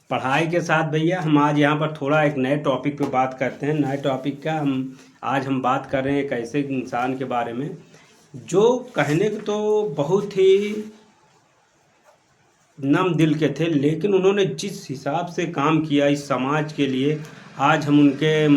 पढ़ाई के साथ भैया हम आज यहाँ पर थोड़ा एक नए टॉपिक पे बात करते हैं। नए टॉपिक का हम बात कर रहे हैं एक ऐसे इंसान के बारे में जो कहने को तो बहुत ही नम दिल के थे, लेकिन उन्होंने जिस हिसाब से काम किया इस समाज के लिए, आज हम उनके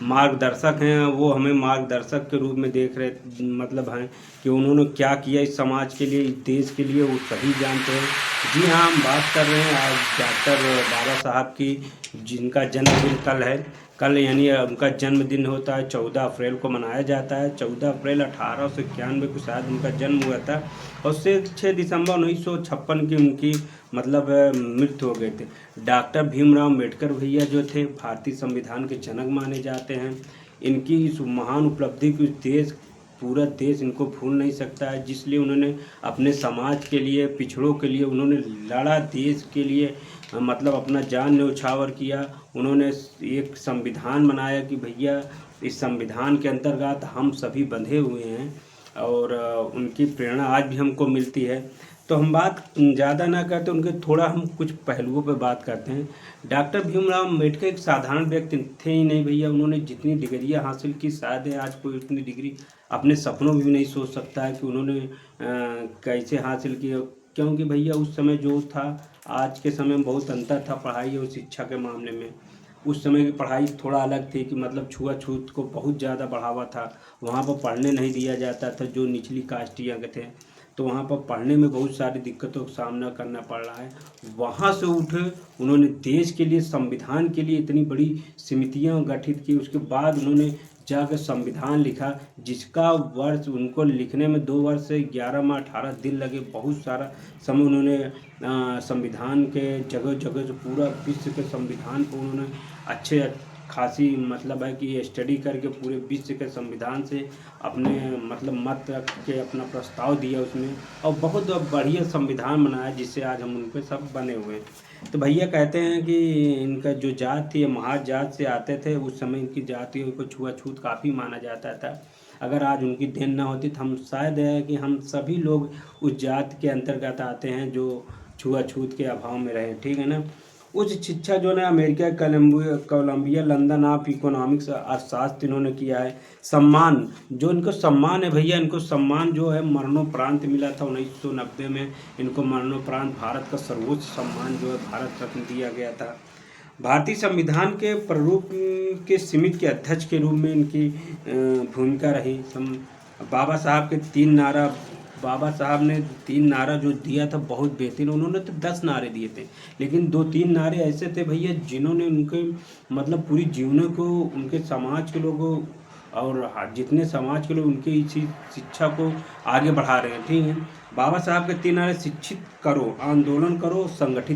मार्गदर्शक हैं। वो हमें मार्गदर्शक के रूप में देख रहे हैं कि उन्होंने क्या किया इस समाज के लिए, इस देश के लिए, वो सभी जानते हैं। जी हाँ, हम बात कर रहे हैं आज डॉक्टर बाबा साहब की, जिनका जन्मदिन कल यानी उनका जन्मदिन होता है। 14 अप्रैल को मनाया जाता है। 14 अप्रैल 1891 को शायद उनका जन्म हुआ था और 6 दिसंबर 1956 की उनकी मृत्यु हो गए थे। डॉक्टर भीमराव अम्बेडकर भैया जो थे भारतीय संविधान के जनक माने जाते हैं। इनकी इस महान उपलब्धि को पूरा देश इनको भूल नहीं सकता है, जिसलिए उन्होंने अपने समाज के लिए, पिछड़ों के लिए उन्होंने लड़ा, देश के लिए अपना जान न्यौछावर किया। उन्होंने एक संविधान बनाया कि भैया इस संविधान के अंतर्गत हम सभी बंधे हुए हैं और उनकी प्रेरणा आज भी हमको मिलती है। तो हम बात ज़्यादा ना करते उनके, थोड़ा हम कुछ पहलुओं पे बात करते हैं। डॉक्टर भीमराव अम्बेडकर एक साधारण व्यक्ति थे ही नहीं भैया। उन्होंने जितनी डिग्रियां हासिल की, शायद आज कोई उतनी डिग्री अपने सपनों में भी नहीं सोच सकता है कि उन्होंने कैसे हासिल की। क्योंकि भैया उस समय जो था, आज के समय में बहुत अंतर था पढ़ाई और शिक्षा के मामले में। उस समय की पढ़ाई थोड़ा अलग थी कि छुआछूत को बहुत ज़्यादा बढ़ावा था। वहाँ पर पढ़ने नहीं दिया जाता था जो निचली कास्टियाँ के थे, तो वहाँ पर पढ़ने में बहुत सारी दिक्कतों का सामना करना पड़ रहा है। वहाँ से उठे उन्होंने देश के लिए, संविधान के लिए इतनी बड़ी समितियाँ गठित की। उसके बाद उन्होंने जाकर संविधान लिखा, जिसका वर्ष उनको लिखने में 2 वर्ष से 11 माह 18 दिन लगे। बहुत सारा समय उन्होंने संविधान के जगह जगह से पूरा विश्व के संविधान को उन्होंने अच्छे खासी है कि स्टडी करके पूरे विश्व के संविधान से अपने मत रख के अपना प्रस्ताव दिया उसमें, और बहुत बढ़िया संविधान बनाया जिससे आज हम उन पे सब बने हुए हैं। तो भैया कहते हैं कि इनका जो जात थी, महार जात से आते थे। उस समय इनकी जातियों को छुआछूत काफ़ी माना जाता था। अगर आज उनकी देन ना होती तो हम शायद है कि हम सभी लोग उस जात के अंतर्गत आते हैं जो छुआछूत के अभाव में रहे, ठीक है ना। उच्च शिक्षा जो है America, Columbia, London of economics अर्थशास्त्र इन्होंने किया है। सम्मान जो इनको सम्मान है भैया, इनको सम्मान जो है मरणोपरांत मिला था 1990 में। इनको मरणोपरांत भारत का सर्वोच्च सम्मान जो है भारत रत्न दिया गया था। भारतीय संविधान के प्रारूप के समिति के अध्यक्ष के रूप में इनकी भूमिका रही। बाबा साहब ने 3 नारा जो दिया था बहुत बेहतरीन। उन्होंने तो 10 नारे दिए थे, लेकिन 2-3 नारे ऐसे थे भैया जिन्होंने उनके पूरी जीवनों को, उनके समाज के लोगों और जितने समाज के लोग उनके इसी शिक्षा को आगे बढ़ा रहे हैं, ठीक है। बाबा साहब के 3 नारे: शिक्षित करो, आंदोलन करो, संगठित